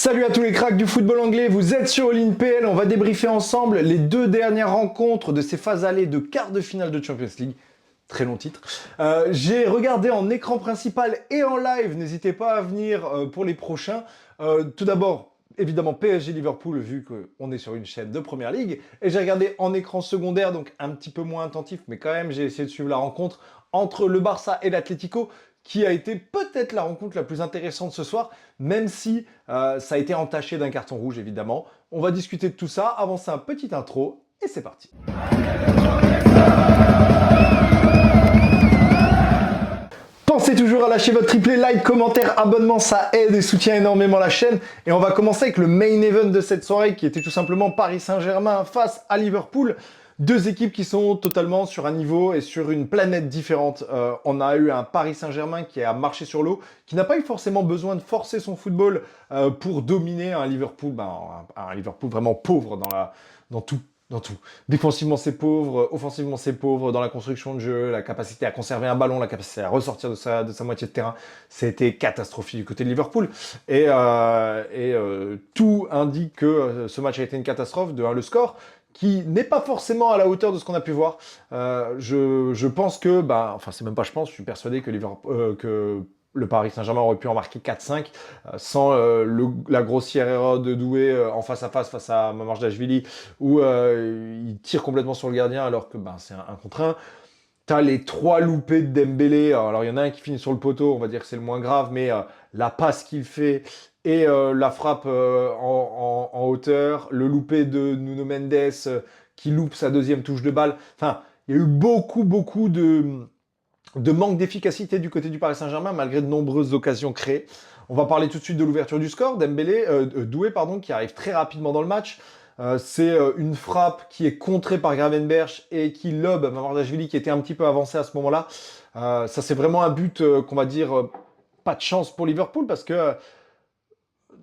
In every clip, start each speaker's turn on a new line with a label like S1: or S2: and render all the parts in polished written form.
S1: Salut à tous les cracks du football anglais, vous êtes sur All In PL, on va débriefer ensemble les deux dernières rencontres de ces phases allées de quart de finale de Champions League. Très long titre. J'ai regardé en écran principal et en live, n'hésitez pas à venir pour les prochains. Tout d'abord, évidemment PSG Liverpool, vu qu'on est sur une chaîne de Première Ligue. Et j'ai regardé en écran secondaire, donc un petit peu moins attentif, mais quand même j'ai essayé de suivre la rencontre entre le Barça et l'Atlético, qui a été peut-être la rencontre la plus intéressante ce soir, même si ça a été entaché d'un carton rouge, évidemment. On va discuter de tout ça. Avant ça, un petit intro, et c'est parti. Pensez toujours à lâcher votre triplé, like, commentaire, abonnement, ça aide et soutient énormément la chaîne. Et on va commencer avec le main event de cette soirée, qui était tout simplement Paris Saint-Germain face à Liverpool. Deux équipes qui sont totalement sur un niveau et sur une planète différente. On a eu un Paris Saint-Germain qui a marché sur l'eau, qui n'a pas eu forcément besoin de forcer son football pour dominer un Liverpool, un Liverpool vraiment pauvre dans tout. Dans tout. Défensivement, c'est pauvre. Offensivement, c'est pauvre. Dans la construction de jeu, la capacité à conserver un ballon, la capacité à ressortir de sa moitié de terrain, c'était catastrophique du côté de Liverpool. Et tout indique que ce match a été une catastrophe. De 1, le score, qui n'est pas forcément à la hauteur de ce qu'on a pu voir. Je pense que, enfin, c'est même pas je pense, je suis persuadé que que le Paris Saint-Germain aurait pu en marquer 4-5 sans la grossière erreur de Doué en face à Mamardashvili où il tire complètement sur le gardien alors que c'est un contre un. T'as les trois loupés de Dembélé. Alors, il y en a un qui finit sur le poteau, on va dire que c'est le moins grave, mais la passe qu'il fait et la frappe en hauteur, le loupé de Nuno Mendes qui loupe sa deuxième touche de balle. Enfin, il y a eu beaucoup de manque d'efficacité du côté du Paris Saint-Germain, malgré de nombreuses occasions créées. On va parler tout de suite de l'ouverture du score. Doué, qui arrive très rapidement dans le match. C'est une frappe qui est contrée par Gravenberch et qui lobe Mamardashvili qui était un petit peu avancé à ce moment-là. Ça, c'est vraiment un but qu'on va dire pas de chance pour Liverpool parce que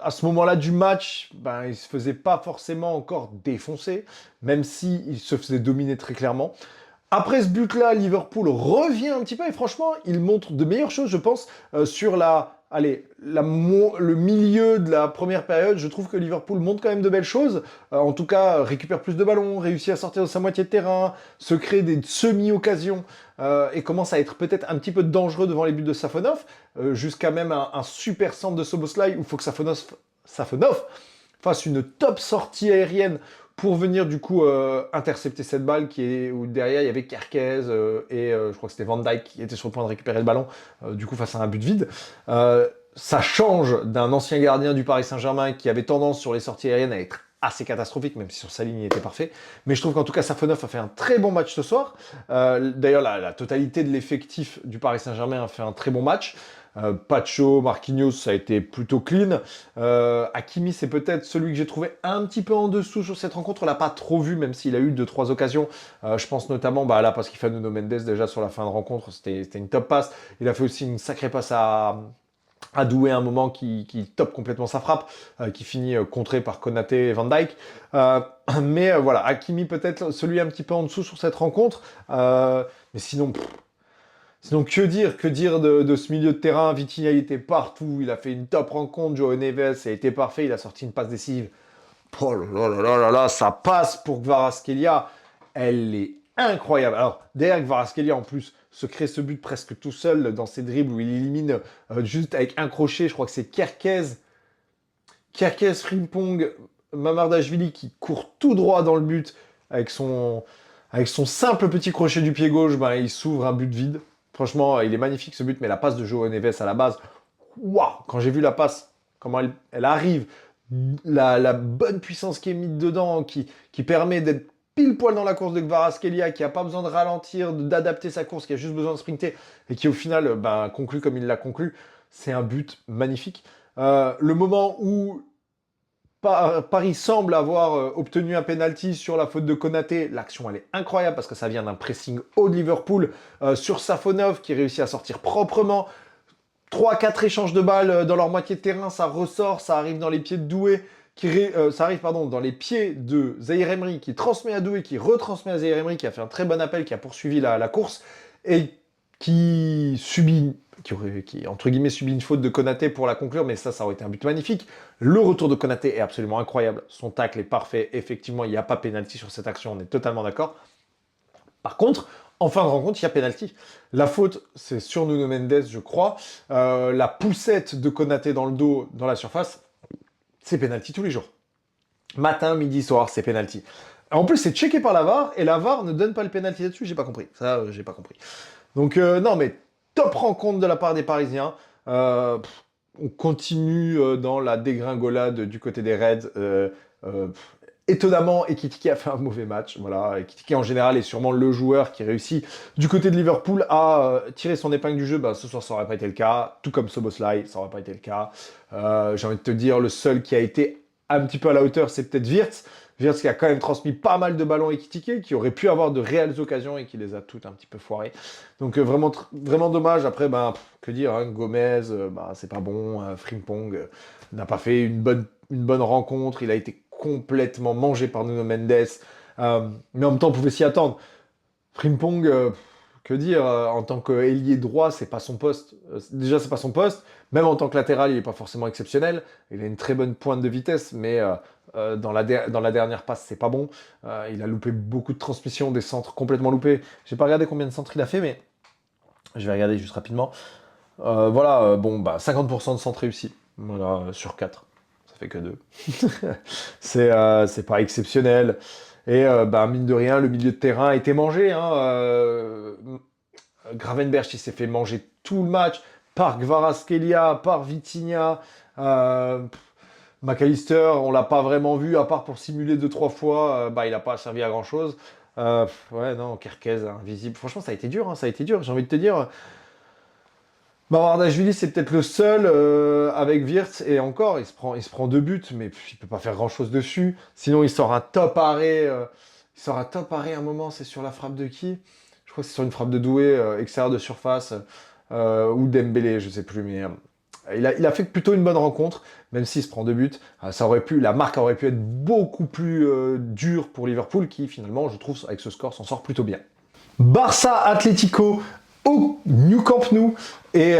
S1: à ce moment-là du match, il se faisait pas forcément encore défoncer, même s'il se faisait dominer très clairement. Après ce but-là, Liverpool revient un petit peu et franchement, il montre de meilleures choses, je pense, sur le milieu de la première période. Je trouve que Liverpool montre quand même de belles choses. En tout cas, récupère plus de ballons, réussit à sortir de sa moitié de terrain, se crée des semi-occasions et commence à être peut-être un petit peu dangereux devant les buts de Safonov, jusqu'à même un super centre de Szoboszlai où il faut que Safonov fasse une top sortie aérienne pour venir du coup intercepter cette balle où derrière il y avait Kerkez et je crois que c'était Van Dijk qui était sur le point de récupérer le ballon du coup face à un but vide. Ça change d'un ancien gardien du Paris Saint-Germain qui avait tendance sur les sorties aériennes à être assez catastrophique, même si sur sa ligne il était parfait. Mais je trouve qu'en tout cas Safonov a fait un très bon match ce soir. D'ailleurs la totalité de l'effectif du Paris Saint-Germain a fait un très bon match. Pacho, Marquinhos, ça a été plutôt clean. Hakimi, c'est peut-être celui que j'ai trouvé un petit peu en dessous sur cette rencontre. On l'a pas trop vu, même s'il a eu 2-3 occasions. Je pense notamment à la passe qu'il fait à Nuno Mendes déjà sur la fin de rencontre. C'était une top passe. Il a fait aussi une sacrée passe à Doué à un moment qui top complètement sa frappe, qui finit contré par Konaté et Van Dijk. Mais voilà, Hakimi peut-être celui un petit peu en dessous sur cette rencontre. Mais sinon... Sinon, que dire de ce milieu de terrain? Vitinha, il était partout, il a fait une top rencontre, Joao Neves, a été parfait, il a sorti une passe décisive. Oh là là là là là, sa passe pour Kvaratskhelia, elle est incroyable. Alors, derrière Kvaratskhelia, en plus, se crée ce but presque tout seul dans ses dribbles où il élimine juste avec un crochet, je crois que c'est Kerkez, Frimpong, Mamardashvili qui court tout droit dans le but avec son simple petit crochet du pied gauche, il s'ouvre un but vide. Franchement, il est magnifique ce but, mais la passe de Joao Neves à la base, waouh! Quand j'ai vu la passe, comment elle arrive, la bonne puissance qui est mise dedans, qui permet d'être pile poil dans la course de Kvaratskhelia, qui n'a pas besoin de ralentir, d'adapter sa course, qui a juste besoin de sprinter, et qui au final conclut comme il l'a conclu, c'est un but magnifique. Le moment où Paris semble avoir obtenu un penalty sur la faute de Konaté. L'action, elle est incroyable parce que ça vient d'un pressing haut de Liverpool sur Safonov qui réussit à sortir proprement. 3-4 échanges de balles dans leur moitié de terrain, ça ressort, ça arrive dans les pieds de Doué, dans les pieds de Zahir Emery qui transmet à Doué, qui retransmet à Zahir Emery qui a fait un très bon appel, qui a poursuivi la course et qui subit qui, entre guillemets, subit une faute de Konaté pour la conclure, mais ça aurait été un but magnifique. Le retour de Konaté est absolument incroyable. Son tacle est parfait. Effectivement, il n'y a pas pénalty sur cette action, on est totalement d'accord. Par contre, en fin de rencontre, il y a pénalty. La faute, c'est sur Nuno Mendes, je crois. La poussette de Konaté dans le dos, dans la surface, c'est pénalty tous les jours. Matin, midi, soir, c'est pénalty. En plus, c'est checké par la VAR, et la VAR ne donne pas le pénalty là-dessus, j'ai pas compris. Ça, j'ai pas compris. Donc, non, mais top rencontre de la part des Parisiens. On continue dans la dégringolade du côté des Reds. Étonnamment, Ekitike a fait un mauvais match. Voilà, Ekitike en général est sûrement le joueur qui réussit du côté de Liverpool à tirer son épingle du jeu. Bah, ce soir, ça n'aurait pas été le cas. Tout comme Szoboszlai, ça n'aurait pas été le cas. J'ai envie de te dire, le seul qui a été un petit peu à la hauteur, c'est peut-être Wirtz. Wirtz qui a quand même transmis pas mal de ballons à Ekitike, qui aurait pu avoir de réelles occasions et qui les a toutes un petit peu foirées. Donc vraiment, vraiment dommage. Après, ben, que dire, hein, Gomez, c'est pas bon. Frimpong n'a pas fait une bonne rencontre. Il a été complètement mangé par Nuno Mendes. Mais en même temps, on pouvait s'y attendre. Frimpong, que dire, en tant qu'ailier droit, c'est pas son poste. Déjà, c'est pas son poste. Même en tant que latéral, il n'est pas forcément exceptionnel. Il a une très bonne pointe de vitesse, mais dans la dernière passe, c'est pas bon. Il a loupé beaucoup de transmissions, des centres complètement loupés. J'ai pas regardé combien de centres il a fait, mais je vais regarder juste rapidement. Voilà, 50% de centres réussis. Voilà, sur 4. Ça fait que 2. C'est pas exceptionnel. Et mine de rien, le milieu de terrain a été mangé. Gravenberch, il s'est fait manger tout le match par Kvaratskhelia, par Vitinha. McAllister, on l'a pas vraiment vu, à part pour simuler 2-3 fois. Il n'a pas servi à grand-chose. Ouais, non, Kerkez, invisible. Franchement, ça a été dur. Ça a été dur. J'ai envie de te dire... Bavardashvili, c'est peut-être le seul avec Wirtz, et encore, il se prend 2 buts, mais il peut pas faire grand-chose dessus. Sinon, il sort un top arrêt. Il sort un top arrêt à un moment, c'est sur la frappe de qui? Je crois que c'est sur une frappe de Doué, extérieur de surface, ou Dembélé, je sais plus, mais il a fait plutôt une bonne rencontre, même s'il se prend 2 buts. La marque aurait pu être beaucoup plus dure pour Liverpool, qui finalement, je trouve, avec ce score, s'en sort plutôt bien. Barça Atlético au Nou Camp Nou, et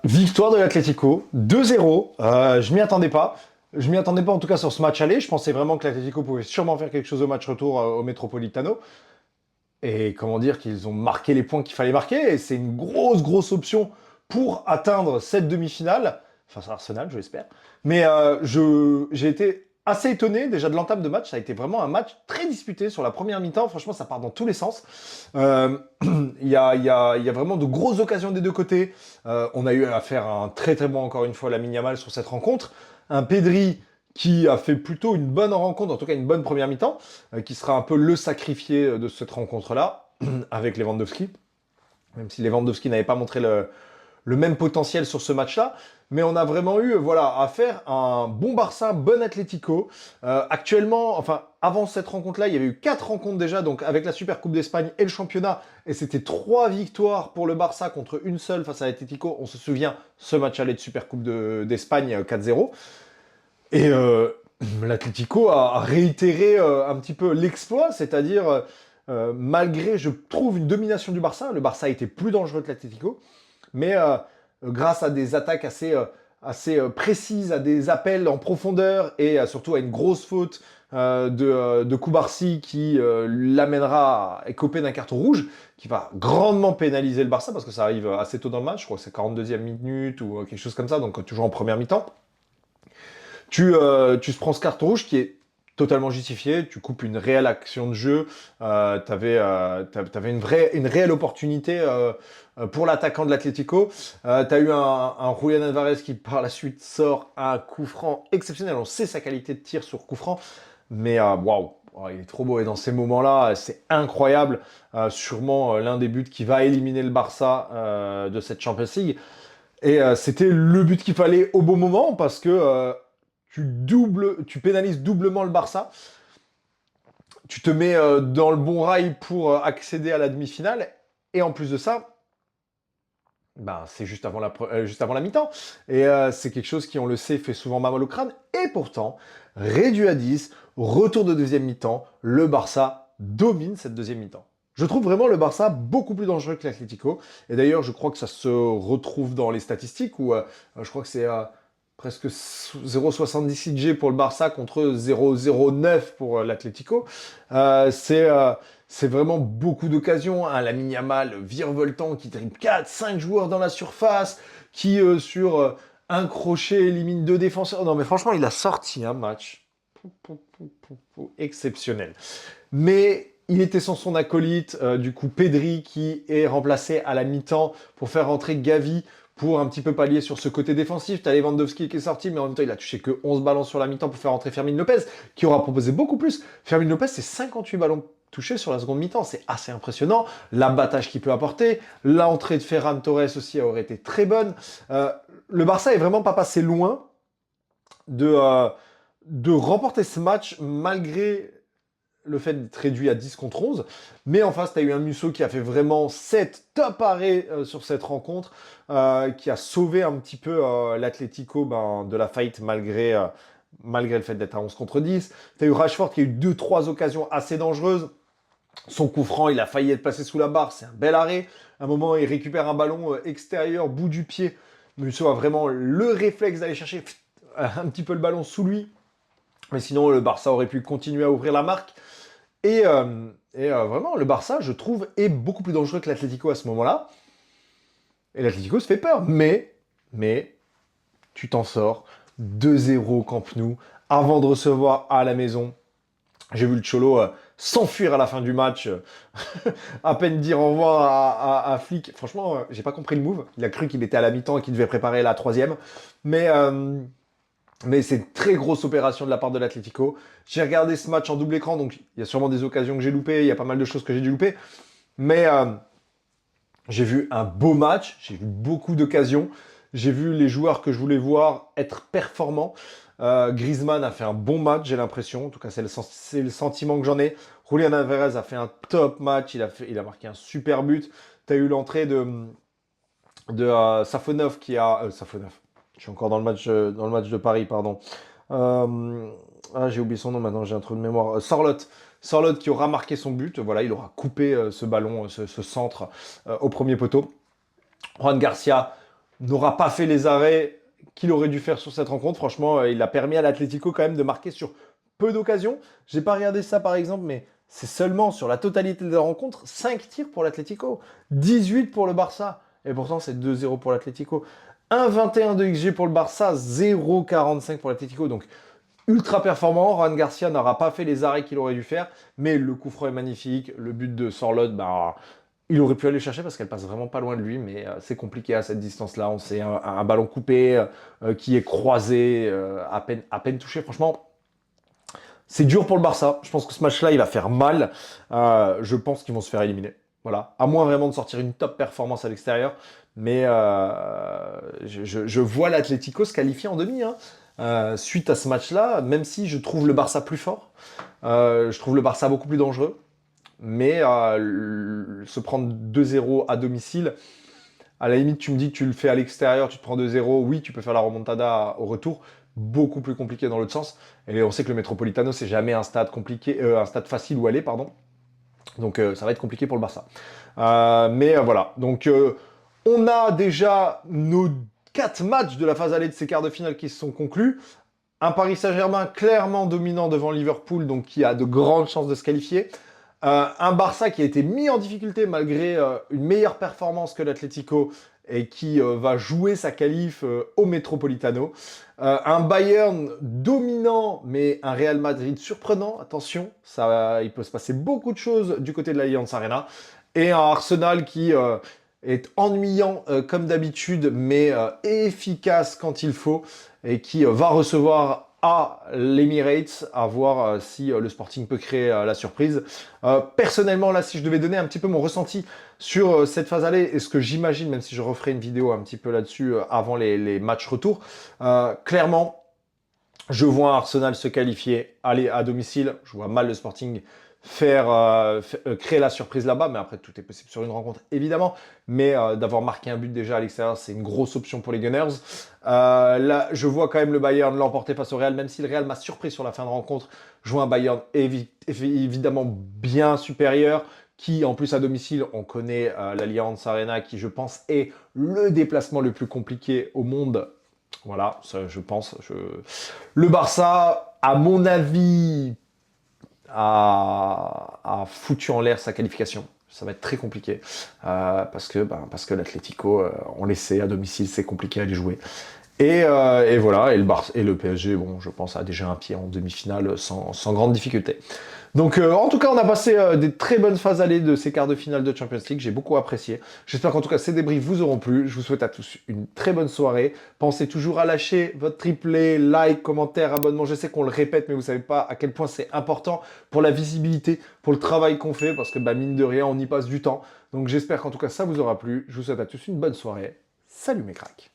S1: victoire de l'Atlético 2-0. Je m'y attendais pas. Je m'y attendais pas en tout cas sur ce match aller. Je pensais vraiment que l'Atlético pouvait sûrement faire quelque chose au match retour au Metropolitano. Et comment dire qu'ils ont marqué les points qu'il fallait marquer. Et c'est une grosse option pour atteindre cette demi-finale. Face à Arsenal, je l'espère. Mais j'ai été assez étonné déjà de l'entame de match. Ça a été vraiment un match très disputé sur la première mi-temps. Franchement, ça part dans tous les sens. Il y a vraiment de grosses occasions des deux côtés. On a eu à faire un très bon, encore une fois, Lamine Yamal sur cette rencontre. Un Pedri qui a fait plutôt une bonne rencontre, en tout cas une bonne première mi-temps, qui sera un peu le sacrifié de cette rencontre-là, avec Lewandowski. Même si Lewandowski n'avait pas montré le même potentiel sur ce match-là. Mais on a vraiment eu à faire un bon Barça, bon Atlético. Actuellement, avant cette rencontre-là, il y avait eu 4 rencontres déjà, donc avec la Super Coupe d'Espagne et le championnat. Et c'était 3 victoires pour le Barça contre une seule face à l'Atlético. On se souvient, ce match allait de Super Coupe d'Espagne 4-0. Et l'Atlético a réitéré un petit peu l'exploit, c'est-à-dire, malgré, je trouve, une domination du Barça, le Barça était plus dangereux que l'Atlético, mais grâce à des attaques assez précises, à des appels en profondeur et surtout à une grosse faute de Koubarsi qui l'amènera à écoper d'un carton rouge, qui va grandement pénaliser le Barça parce que ça arrive assez tôt dans le match, je crois que c'est 42e minute ou quelque chose comme ça, donc toujours en première mi-temps. Tu te prends ce carton rouge qui est totalement justifié, tu coupes une réelle action de jeu, t'avais une réelle opportunité pour l'attaquant de l'Atlético. T'as eu un Julián Álvarez qui par la suite sort un coup franc exceptionnel. On sait sa qualité de tir sur coup franc, mais waouh, il est trop beau. Et dans ces moments-là, c'est incroyable. Sûrement l'un des buts qui va éliminer le Barça de cette Champions League. Et c'était le but qu'il fallait au bon moment parce que tu pénalises doublement le Barça. Tu te mets dans le bon rail pour accéder à la demi-finale. Et en plus de ça, c'est juste avant la mi-temps. Et c'est quelque chose qui, on le sait, fait souvent mal au crâne. Et pourtant, réduit à 10, retour de deuxième mi-temps, le Barça domine cette deuxième mi-temps. Je trouve vraiment le Barça beaucoup plus dangereux que l'Atlético. Et d'ailleurs, je crois que ça se retrouve dans les statistiques où je crois que c'est presque 0,70 XG pour le Barça contre 0,09 pour l'Atlético. Euh, c'est euh, c'est vraiment beaucoup d'occasions. Hein. Lamine Yamal virevoltant qui dribble 4-5 joueurs dans la surface, qui sur un crochet élimine 2 défenseurs. Non mais franchement, il a sorti un match exceptionnel. Mais il était sans son acolyte, du coup Pedri qui est remplacé à la mi-temps pour faire rentrer Gavi pour un petit peu pallier sur ce côté défensif. T'as Lewandowski qui est sorti, mais en même temps il a touché que 11 ballons sur la mi-temps pour faire rentrer Fermin Lopez, qui aura proposé beaucoup plus. Fermin Lopez, c'est 58 ballons touchés sur la seconde mi-temps, c'est assez impressionnant. L'abattage qu'il peut apporter, l'entrée de Ferran Torres aussi aurait été très bonne. Le Barça est vraiment pas passé loin de, euh, de remporter ce match malgré le fait d'être réduit à 10 contre 11. Mais en face, tu as eu un Musso qui a fait vraiment 7 top arrêts sur cette rencontre, qui a sauvé un petit peu l'Atlético de la fight malgré le fait d'être à 11 contre 10. Tu as eu Rashford qui a eu 2-3 occasions assez dangereuses. Son coup franc, il a failli être placé sous la barre, c'est un bel arrêt. À un moment, il récupère un ballon extérieur, bout du pied. Musso a vraiment le réflexe d'aller chercher un petit peu le ballon sous lui. Mais sinon, le Barça aurait pu continuer à ouvrir la marque. Vraiment, le Barça, je trouve, est beaucoup plus dangereux que l'Atlético à ce moment-là. Et l'Atlético se fait peur. Mais, tu t'en sors. 2-0 Camp Nou, avant de recevoir à la maison. J'ai vu le Cholo s'enfuir à la fin du match, à peine dire au revoir à Flick. Franchement, j'ai pas compris le move. Il a cru qu'il était à la mi-temps et qu'il devait préparer la troisième. Mais... Mais c'est une très grosse opération de la part de l'Atlético. J'ai regardé ce match en double écran, donc il y a sûrement des occasions que j'ai loupées, il y a pas mal de choses que j'ai dû louper. Mais j'ai vu un beau match, j'ai vu beaucoup d'occasions. J'ai vu les joueurs que je voulais voir être performants. Griezmann a fait un bon match, j'ai l'impression. En tout cas, c'est le sentiment que j'en ai. Julián Alvarez a fait un top match, il a marqué un super but. Tu as eu l'entrée de Safonov qui a... Safonov. Je suis encore dans le match de Paris, pardon. J'ai oublié son nom maintenant, j'ai un trou de mémoire. Sorloth. Sorloth qui aura marqué son but. Voilà, il aura coupé ce ballon, ce centre au premier poteau. Juan Garcia n'aura pas fait les arrêts qu'il aurait dû faire sur cette rencontre. Franchement, il a permis à l'Atlético quand même de marquer sur peu d'occasions. J'ai pas regardé ça par exemple, mais c'est seulement sur la totalité de la rencontre, 5 tirs pour l'Atlético, 18 pour le Barça. Et pourtant, c'est 2-0 pour l'Atlético. 1,21 de XG pour le Barça, 0,45 pour l'Atlético. Donc, ultra performant. Juan Garcia n'aura pas fait les arrêts qu'il aurait dû faire. Mais le coup franc est magnifique. Le but de Sorloth, il aurait pu aller chercher parce qu'elle passe vraiment pas loin de lui. Mais c'est compliqué à cette distance-là. On sait, un ballon coupé qui est croisé, à peine touché. Franchement, c'est dur pour le Barça. Je pense que ce match-là, il va faire mal. Je pense qu'ils vont se faire éliminer. Voilà. À moins vraiment de sortir une top performance à l'extérieur. Mais je vois l'Atlético se qualifier en demi. Hein. Suite à ce match-là, même si je trouve le Barça plus fort, je trouve le Barça beaucoup plus dangereux. Mais se prendre 2-0 à domicile, à la limite, tu me dis que tu le fais à l'extérieur, tu te prends 2-0, oui, tu peux faire la remontada au retour. Beaucoup plus compliqué dans l'autre sens. Et on sait que le Metropolitano, c'est jamais un stade compliqué, un stade facile où aller, pardon. Donc ça va être compliqué pour le Barça. Voilà. Donc on a déjà nos 4 matchs de la phase allée de ces quarts de finale qui se sont conclus. Un Paris Saint-Germain clairement dominant devant Liverpool, donc qui a de grandes chances de se qualifier. Un Barça qui a été mis en difficulté malgré une meilleure performance que l'Atlético et qui va jouer sa qualif au Metropolitano. Un Bayern dominant, mais un Real Madrid surprenant. Attention, il peut se passer beaucoup de choses du côté de l'Allianz Arena. Et un Arsenal qui est ennuyant comme d'habitude, mais efficace quand il faut, et qui va recevoir à l'Emirates, à voir si le Sporting peut créer la surprise. Personnellement, là, si je devais donner un petit peu mon ressenti sur cette phase allée, et ce que j'imagine, même si je referai une vidéo un petit peu là-dessus avant les matchs retour, clairement, je vois Arsenal se qualifier, aller à domicile. Je vois mal le Sporting créer la surprise là-bas, mais après tout est possible sur une rencontre évidemment, mais d'avoir marqué un but déjà à l'extérieur, c'est une grosse option pour les Gunners. Là, je vois quand même le Bayern l'emporter face au Real, même si le Real m'a surpris sur la fin de rencontre. Je vois un Bayern évidemment bien supérieur, qui en plus à domicile, on connaît l'Allianz Arena qui je pense est le déplacement le plus compliqué au monde. Voilà, ça je pense. Le Barça, à mon avis, a foutu en l'air sa qualification. Ça va être très compliqué parce que l'Atlético, on le sait, à domicile, c'est compliqué à les jouer. Et voilà, et le PSG, bon, je pense, a déjà un pied en demi-finale sans grande difficulté. Donc, en tout cas, on a passé des très bonnes phases allées de ces quarts de finale de Champions League. J'ai beaucoup apprécié. J'espère qu'en tout cas, ces débriefs vous auront plu. Je vous souhaite à tous une très bonne soirée. Pensez toujours à lâcher votre triplé, like, commentaire, abonnement. Je sais qu'on le répète, mais vous savez pas à quel point c'est important pour la visibilité, pour le travail qu'on fait, parce que mine de rien, on y passe du temps. Donc, j'espère qu'en tout cas, ça vous aura plu. Je vous souhaite à tous une bonne soirée. Salut mes cracks!